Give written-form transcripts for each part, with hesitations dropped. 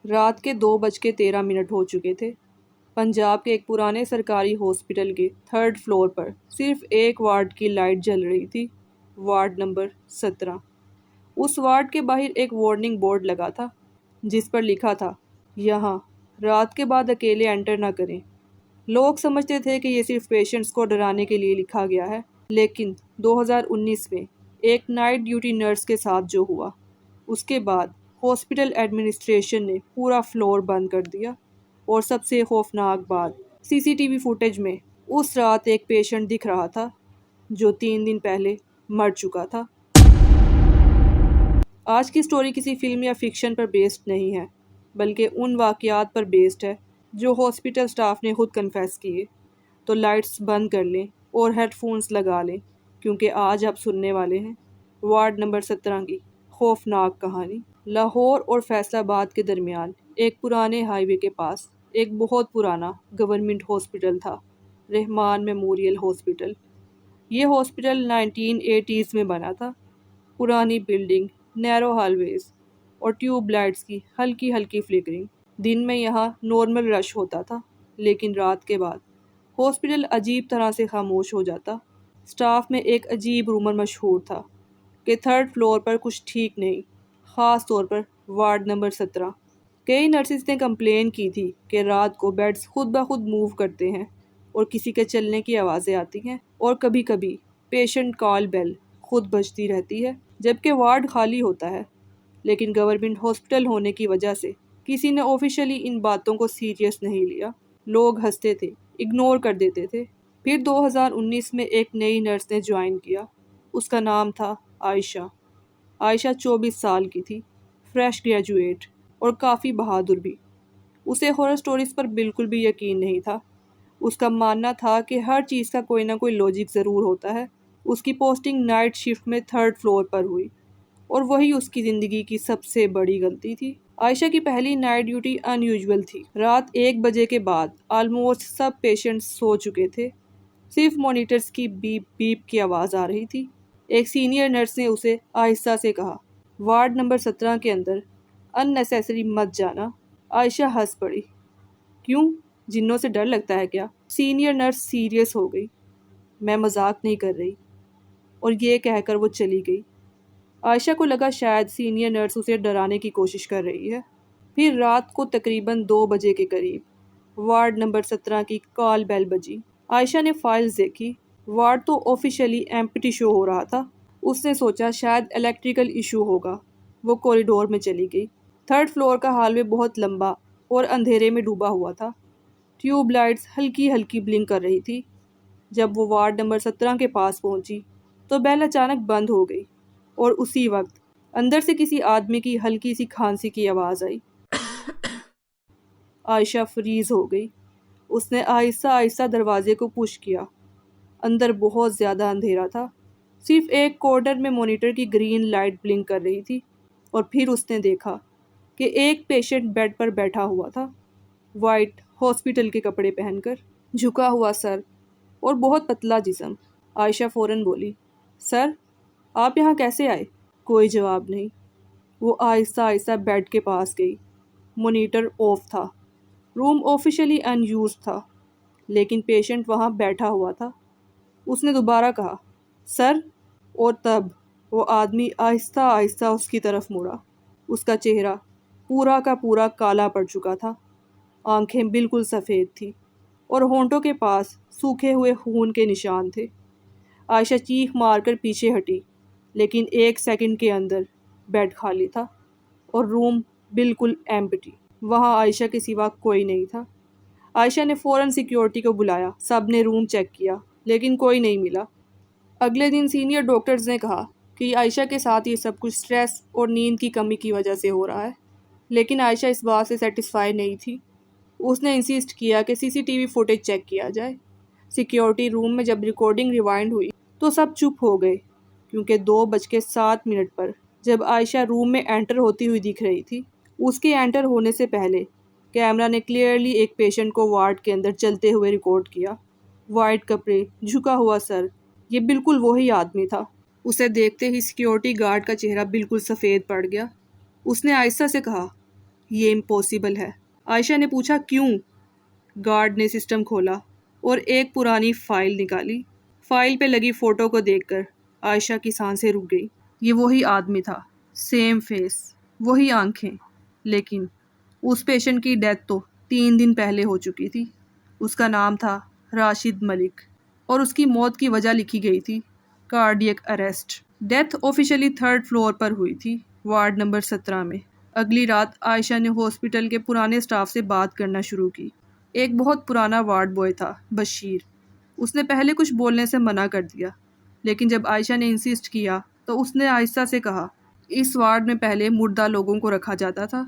رات کے 2:13 ہو چکے تھے۔ پنجاب کے ایک پرانے سرکاری ہاسپٹل کے 3rd فلور پر صرف ایک وارڈ کی لائٹ جل رہی تھی، وارڈ نمبر 17۔ اس وارڈ کے باہر ایک وارننگ بورڈ لگا تھا جس پر لکھا تھا، یہاں رات کے بعد اکیلے انٹر نہ کریں۔ لوگ سمجھتے تھے کہ یہ صرف پیشنٹس کو ڈرانے کے لیے لکھا گیا ہے، لیکن 2019 میں ایک نائٹ ڈیوٹی نرس کے ساتھ جو ہوا، اس کے بعد ہاسپٹل ایڈمنسٹریشن نے پورا فلور بند کر دیا۔ اور سب سے خوفناک بات، CCTV فوٹیج میں اس رات ایک پیشنٹ دکھ رہا تھا جو 3 دن پہلے مر چکا تھا۔ آج کی سٹوری کسی فلم یا فکشن پر بیسڈ نہیں ہے، بلکہ ان واقعات پر بیسڈ ہے جو ہاسپٹل سٹاف نے خود کنفیس کیے۔ تو لائٹس بند کر لیں اور ہیڈ فونز لگا لیں، کیونکہ آج آپ سننے والے ہیں وارڈ نمبر 17 کی خوفناک کہانی۔ لاہور اور فیصل آباد کے درمیان ایک پرانے ہائی وے کے پاس ایک بہت پرانا گورنمنٹ ہاسپٹل تھا، رحمان میموریل ہاسپٹل۔ یہ ہاسپٹل 1980s میں بنا تھا۔ پرانی بلڈنگ، نیرو ہال ویز اور ٹیوب لائٹس کی ہلکی ہلکی فلکرنگ۔ دن میں یہاں نارمل رش ہوتا تھا، لیکن رات کے بعد ہاسپٹل عجیب طرح سے خاموش ہو جاتا۔ سٹاف میں ایک عجیب رومر مشہور تھا کہ 3rd فلور پر کچھ ٹھیک نہیں، خاص طور پر وارڈ نمبر 17۔ کئی نرسز نے کمپلین کی تھی کہ رات کو بیڈز خود بخود موو کرتے ہیں اور کسی کے چلنے کی آوازیں آتی ہیں، اور کبھی کبھی پیشنٹ کال بیل خود بجتی رہتی ہے جبکہ وارڈ خالی ہوتا ہے۔ لیکن گورنمنٹ ہاسپٹل ہونے کی وجہ سے کسی نے آفیشلی ان باتوں کو سیریس نہیں لیا۔ لوگ ہنستے تھے، اگنور کر دیتے تھے۔ پھر 2019 میں ایک نئی نرس نے جوائن کیا۔ اس کا نام تھا عائشہ۔ عائشہ 24 سال کی تھی، فریش گریجویٹ اور کافی بہادر بھی۔ اسے ہارر سٹوریز پر بالکل بھی یقین نہیں تھا۔ اس کا ماننا تھا کہ ہر چیز کا کوئی نہ کوئی لاجک ضرور ہوتا ہے۔ اس کی پوسٹنگ نائٹ شفٹ میں 3rd فلور پر ہوئی، اور وہی اس کی زندگی کی سب سے بڑی غلطی تھی۔ عائشہ کی پہلی نائٹ ڈیوٹی ان یوزول تھی۔ رات 1 بجے کے بعد آلموسٹ سب پیشنٹس سو چکے تھے، صرف مانیٹرز کی بیپ بیپ کی آواز آ رہی تھی۔ ایک سینئر نرس نے اسے آہستہ سے کہا، وارڈ نمبر 17 کے اندر ان نیسیسری مت جانا۔ عائشہ ہنس پڑی، کیوں؟ جنوں سے ڈر لگتا ہے کیا؟ سینئر نرس سیریس ہو گئی، میں مذاق نہیں کر رہی، اور یہ کہہ کر وہ چلی گئی۔ عائشہ کو لگا شاید سینئر نرس اسے ڈرانے کی کوشش کر رہی ہے۔ پھر رات کو تقریباً 2 بجے کے قریب وارڈ نمبر 17 کی کال بیل بجی۔ عائشہ نے فائلز دیکھی، وارڈ تو آفیشلی ایمپٹی شو ہو رہا تھا۔ اس نے سوچا شاید الیکٹریکل ایشو ہوگا۔ وہ کوریڈور میں چلی گئی۔ 3rd فلور کا ہال وے بہت لمبا اور اندھیرے میں ڈوبا ہوا تھا۔ ٹیوب لائٹس ہلکی ہلکی بلنک کر رہی تھی۔ جب وہ وارڈ نمبر 17 کے پاس پہنچی تو بیل اچانک بند ہو گئی، اور اسی وقت اندر سے کسی آدمی کی ہلکی سی کھانسی کی آواز آئی۔ عائشہ فریز ہو گئی۔ اس نے آہستہ آہستہ دروازے کو پش کیا۔ اندر بہت زیادہ اندھیرا تھا، صرف ایک کارنر میں مانیٹر کی گرین لائٹ بلنک کر رہی تھی، اور پھر اس نے دیکھا کہ ایک پیشنٹ بیڈ پر بیٹھا ہوا تھا، وائٹ ہاسپٹل کے کپڑے پہن کر، جھکا ہوا سر اور بہت پتلا جسم۔ عائشہ فوراً بولی، سر آپ یہاں کیسے آئے؟ کوئی جواب نہیں۔ وہ آہستہ آہستہ بیڈ کے پاس گئی۔ مانیٹر آف تھا، روم آفیشلی ان یوزڈ تھا، لیکن پیشنٹ وہاں بیٹھا ہوا تھا۔ اس نے دوبارہ کہا، سر، اور تب وہ آدمی آہستہ آہستہ اس کی طرف مڑا۔ اس کا چہرہ پورا کا پورا کالا پڑ چکا تھا، آنکھیں بالکل سفید تھی، اور ہونٹوں کے پاس سوکھے ہوئے خون کے نشان تھے۔ عائشہ چیخ مار کر پیچھے ہٹی، لیکن 1 سیکنڈ کے اندر بیڈ خالی تھا اور روم بالکل ایمپٹی۔ وہاں عائشہ کے سوا کوئی نہیں تھا۔ عائشہ نے فوراً سیکیورٹی کو بلایا۔ سب نے روم چیک کیا، لیکن کوئی نہیں ملا۔ اگلے دن سینئر ڈاکٹرز نے کہا کہ عائشہ کے ساتھ یہ سب کچھ سٹریس اور نیند کی کمی کی وجہ سے ہو رہا ہے، لیکن عائشہ اس بات سے سیٹسفائی نہیں تھی۔ اس نے انسسٹ کیا کہ CCTV فوٹیج چیک کیا جائے۔ سیکیورٹی روم میں جب ریکارڈنگ ریوائنڈ ہوئی تو سب چپ ہو گئے، کیونکہ 2:07 پر جب عائشہ روم میں انٹر ہوتی ہوئی دکھ رہی تھی، اس کے انٹر ہونے سے پہلے کیمرہ نے کلیئرلی ایک پیشنٹ کو وارڈ کے اندر چلتے ہوئے ریکارڈ کیا۔ وائٹ کپڑے، جھکا ہوا سر، یہ بالکل وہی آدمی تھا۔ اسے دیکھتے ہی سیکیورٹی گارڈ کا چہرہ بالکل سفید پڑ گیا۔ اس نے آہستہ سے کہا، یہ امپاسبل ہے۔ عائشہ نے پوچھا کیوں؟ گارڈ نے سسٹم کھولا اور ایک پرانی فائل نکالی۔ فائل پہ لگی فوٹو کو دیکھ کر عائشہ کی سانسیں رک گئی۔ یہ وہی آدمی تھا، سیم فیس، وہی آنکھیں، لیکن اس پیشنٹ کی ڈیتھ تو 3 دن پہلے ہو چکی تھی۔ اس کا نام تھا راشد ملک اور اس کی موت کی وجہ لکھی گئی تھی cardiac arrest. Death officially 3rd floor پر ہوئی تھی، وارڈ نمبر 17 میں۔ اگلی رات عائشہ نے ہاسپٹل کے پرانے سٹاف سے بات کرنا شروع کی۔ ایک بہت پرانا وارڈ بوائے تھا، بشیر۔ اس نے پہلے کچھ بولنے سے منع کر دیا، لیکن جب عائشہ نے انسسٹ کیا تو اس نے آہستہ سے کہا، اس وارڈ میں پہلے مردہ لوگوں کو رکھا جاتا تھا۔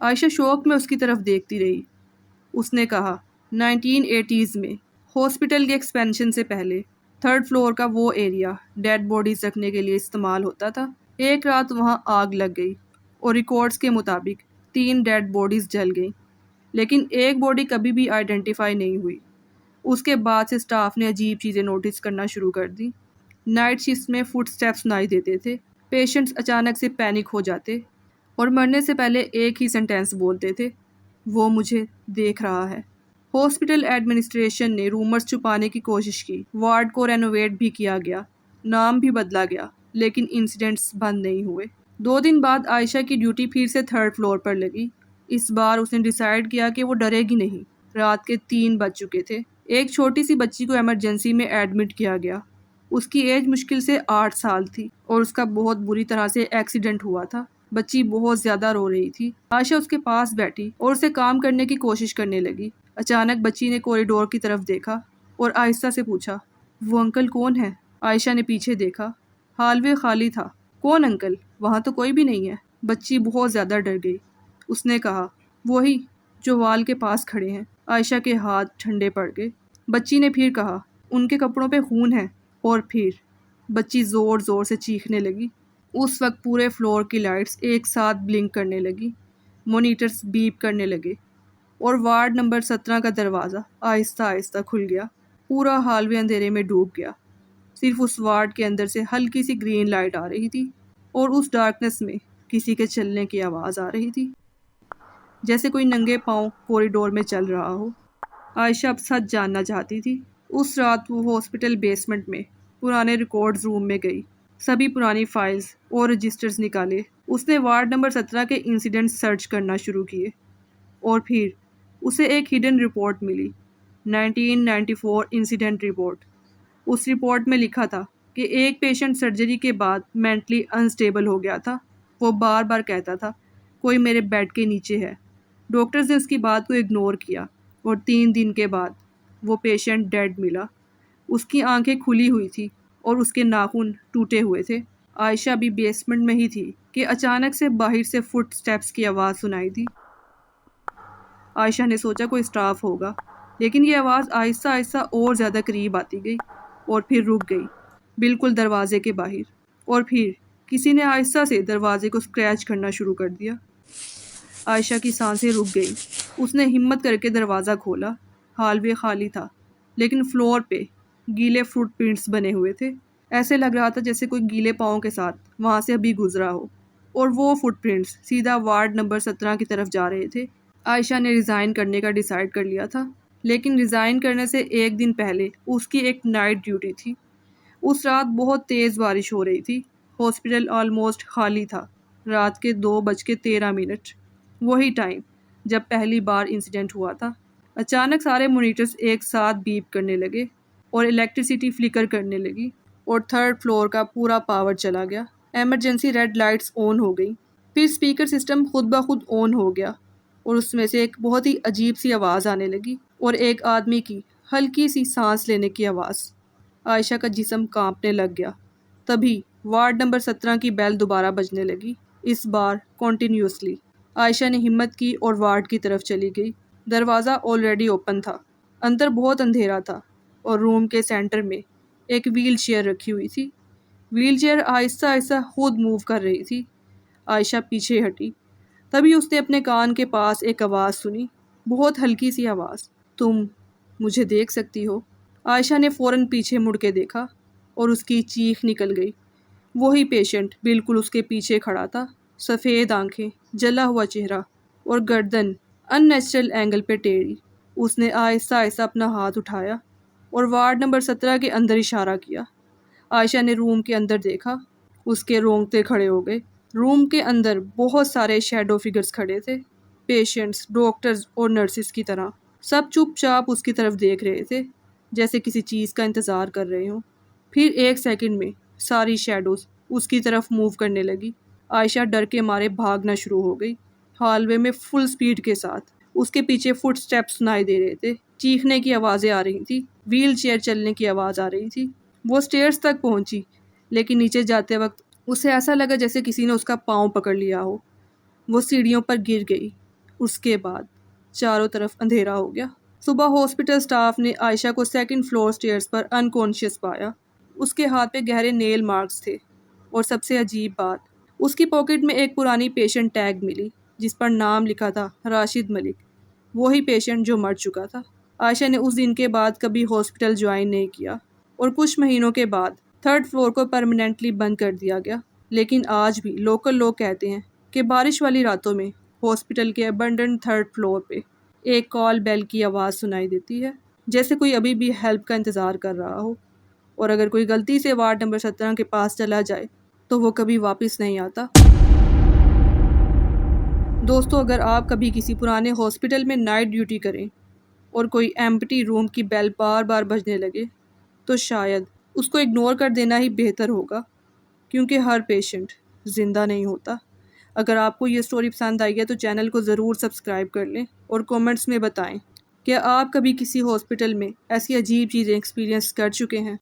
عائشہ شوق میں اس کی طرف دیکھتی رہی۔ اس نے کہا، 1980s میں ہاسپٹل کے ایکسپینشن سے پہلے 3rd فلور کا وہ ایریا ڈیڈ باڈیز رکھنے کے لیے استعمال ہوتا تھا۔ ایک رات وہاں آگ لگ گئی اور ریکارڈز کے مطابق 3 ڈیڈ باڈیز جل گئیں، لیکن ایک باڈی کبھی بھی آئیڈینٹیفائی نہیں ہوئی۔ اس کے بعد سے سٹاف نے عجیب چیزیں نوٹس کرنا شروع کر دی۔ نائٹ شفٹ میں فٹ سٹیپس سنائی دیتے تھے، پیشنٹس اچانک سے پینک ہو جاتے اور مرنے سے پہلے ایک ہی سینٹینس بولتے تھے، وہ مجھے دیکھ رہا ہے۔ ہاسپٹل ایڈمنسٹریشن نے رومرز چھپانے کی کوشش کی، وارڈ کو رینوویٹ بھی کیا گیا، نام بھی بدلا گیا، لیکن انسیڈنٹس بند نہیں ہوئے۔ 2 دن بعد عائشہ کی ڈیوٹی پھر سے 3rd فلور پر لگی۔ اس بار اس نے ڈیسائیڈ کیا کہ وہ ڈرے گی نہیں۔ رات کے 3 بج چکے تھے۔ ایک چھوٹی سی بچی کو ایمرجنسی میں ایڈمٹ کیا گیا۔ اس کی ایج مشکل سے 8 سال تھی اور اس کا بہت بری طرح سے ایکسیڈنٹ ہوا تھا۔ بچی بہت زیادہ رو رہی تھی۔ عائشہ اس کے پاس بیٹھی اور اسے کام کرنے کی کوشش کرنے لگی۔ اچانک بچی نے کوریڈور کی طرف دیکھا اور آہستہ سے پوچھا، وہ انکل کون ہے؟ عائشہ نے پیچھے دیکھا، ہال وے خالی تھا۔ کون انکل؟ وہاں تو کوئی بھی نہیں ہے۔ بچی بہت زیادہ ڈر گئی۔ اس نے کہا، وہی جو وال کے پاس کھڑے ہیں۔ عائشہ کے ہاتھ ٹھنڈے پڑ گئے۔ بچی نے پھر کہا، ان کے کپڑوں پہ خون ہے۔ اور پھر بچی زور زور سے چیخنے لگی۔ اس وقت پورے فلور کی لائٹس ایک ساتھ بلنک کرنے لگی، مانیٹرز بیپ کرنے لگے اور وارڈ نمبر 17 کا دروازہ آہستہ آہستہ کھل گیا۔ پورا ہال وے اندھیرے میں ڈوب گیا۔ صرف اس وارڈ کے اندر سے ہلکی سی گرین لائٹ آ رہی تھی اور اس ڈارکنیس میں کسی کے چلنے کی آواز آ رہی تھی، جیسے کوئی ننگے پاؤں کوریڈور میں چل رہا ہو۔ عائشہ اب سچ جاننا چاہتی تھی۔ اس رات وہ ہاسپٹل بیسمنٹ میں پرانے ریکارڈز روم میں گئی، سبھی پرانی فائلز اور رجسٹرز نکالے۔ اس نے وارڈ نمبر 17 کے انسیڈنٹس سرچ کرنا شروع کیے اور پھر اسے ایک ہڈن رپورٹ ملی، 1994 انسیڈنٹ رپورٹ۔ اس رپورٹ میں لکھا تھا کہ ایک پیشنٹ سرجری کے بعد مینٹلی انسٹیبل ہو گیا تھا۔ وہ بار بار کہتا تھا، کوئی میرے بیڈ کے نیچے ہے۔ ڈاکٹرز نے اس کی بات کو اگنور کیا اور 3 دن کے بعد وہ پیشنٹ ڈیڈ ملا۔ اس کی آنکھیں کھلی ہوئی تھی اور اس کے ناخن ٹوٹے ہوئے تھے۔ عائشہ بھی بیسمنٹ میں ہی تھی کہ اچانک سے باہر سے فٹ سٹیپس کی آواز سنائی دی۔ عائشہ نے سوچا کوئی سٹاف ہوگا، لیکن یہ آواز آہستہ آہستہ اور زیادہ قریب آتی گئی اور پھر رک گئی، بالکل دروازے کے باہر۔ اور پھر کسی نے آہستہ سے دروازے کو اسکریچ کرنا شروع کر دیا۔ عائشہ کی سانسیں رک گئیں۔ اس نے ہمت کر کے دروازہ کھولا۔ ہال وے خالی تھا، لیکن فلور پہ گیلے فٹ پرنٹس بنے ہوئے تھے۔ ایسے لگ رہا تھا جیسے کوئی گیلے پاؤں کے ساتھ وہاں سے ابھی گزرا ہو، اور وہ فٹ پرنٹس سیدھا وارڈ نمبر 17 کی طرف جا رہے تھے۔ عائشہ نے ریزائن کرنے کا ڈیسائیڈ کر لیا تھا، لیکن ریزائن کرنے سے 1 دن پہلے اس کی ایک نائٹ ڈیوٹی تھی۔ اس رات بہت تیز بارش ہو رہی تھی۔ ہاسپٹل آلموسٹ خالی تھا۔ رات کے 2:13، وہی ٹائم جب پہلی بار انسیڈنٹ ہوا تھا۔ اچانک سارے مانیٹرز ایک ساتھ بیپ کرنے لگے اور الیکٹریسٹی فلیکر کرنے لگی اور 3rd فلور کا پورا پاور چلا گیا۔ ایمرجنسی ریڈ لائٹس آن ہو گئی۔ پھر اسپیکر سسٹم خود بخود آن ہو گیا اور اس میں سے ایک بہت ہی عجیب سی آواز آنے لگی اور ایک آدمی کی ہلکی سی سانس لینے کی آواز۔ عائشہ کا جسم کانپنے لگ گیا۔ تبھی وارڈ نمبر 17 کی بیل دوبارہ بجنے لگی، اس بار کنٹینیوسلی۔ عائشہ نے ہمت کی اور وارڈ کی طرف چلی گئی۔ دروازہ آلریڈی اوپن تھا۔ اندر بہت اندھیرا تھا اور روم کے سینٹر میں ایک ویل چیئر رکھی ہوئی تھی۔ ویل چیئر آہستہ آہستہ خود موو کر رہی تھی۔ عائشہ پیچھے ہٹی۔ تبھی اس نے اپنے کان کے پاس ایک آواز سنی، بہت ہلکی سی آواز، تم مجھے دیکھ سکتی ہو؟ عائشہ نے فوراً پیچھے مڑ کے دیکھا اور اس کی چیخ نکل گئی۔ وہی پیشنٹ بالکل اس کے پیچھے کھڑا تھا، سفید آنکھیں، جلا ہوا چہرہ اور گردن ان نیچرل اینگل پہ ٹیڑھی۔ اس نے آہستہ آہستہ اپنا ہاتھ اٹھایا اور وارڈ نمبر 17 کے اندر اشارہ کیا۔ عائشہ نے روم کے اندر دیکھا، اس کے رونگٹے کھڑے ہو گئے۔ روم کے اندر بہت سارے شیڈو فگرز کھڑے تھے، پیشنٹس، ڈاکٹرز اور نرسز کی طرح۔ سب چپ چاپ اس کی طرف دیکھ رہے تھے، جیسے کسی چیز کا انتظار کر رہے ہوں۔ پھر 1 سیکنڈ میں ساری شیڈوز اس کی طرف موو کرنے لگی۔ عائشہ ڈر کے مارے بھاگنا شروع ہو گئی، ہال وے میں فل سپیڈ کے ساتھ۔ اس کے پیچھے فٹ سٹیپس سنائی دے رہے تھے، چیخنے کی آوازیں آ رہی تھی، ویل چیئر چلنے کی آواز آ رہی تھی۔ وہ سٹیئرز تک پہنچی، لیکن نیچے جاتے وقت اسے ایسا لگا جیسے کسی نے اس کا پاؤں پکڑ لیا ہو۔ وہ سیڑھیوں پر گر گئی۔ اس کے بعد چاروں طرف اندھیرا ہو گیا۔ صبح ہاسپٹل سٹاف نے عائشہ کو 2nd فلور سٹیئرز پر انکانشیس پایا۔ اس کے ہاتھ پہ گہرے نیل مارکس تھے، اور سب سے عجیب بات، اس کی پاکٹ میں ایک پرانی پیشنٹ ٹیگ ملی جس پر نام لکھا تھا راشد ملک، وہی پیشنٹ جو مر چکا تھا۔ عائشہ نے اس دن کے بعد کبھی ہاسپٹل جوائن نہیں کیا، اور کچھ مہینوں کے بعد 3rd فلور کو پرماننٹلی بند کر دیا گیا۔ لیکن آج بھی لوکل لوگ کہتے ہیں کہ بارش والی راتوں میں ہاسپٹل کے ابنڈنڈ 3rd فلور پہ ایک کال بیل کی آواز سنائی دیتی ہے، جیسے کوئی ابھی بھی ہیلپ کا انتظار کر رہا ہو، اور اگر کوئی غلطی سے وارڈ نمبر 17 کے پاس چلا جائے تو وہ کبھی واپس نہیں آتا۔ دوستو، اگر آپ کبھی کسی پرانے ہاسپٹل میں نائٹ ڈیوٹی کریں اور کوئی ایمپٹی روم کی بیل بار بار بجنے لگے تو شاید اس کو اگنور کر دینا ہی بہتر ہوگا، کیونکہ ہر پیشنٹ زندہ نہیں ہوتا۔ اگر آپ کو یہ سٹوری پسند آئی ہے تو چینل کو ضرور سبسکرائب کر لیں، اور کومنٹس میں بتائیں کہ آپ کبھی کسی ہاسپٹل میں ایسی عجیب چیزیں ایکسپیرینس کر چکے ہیں۔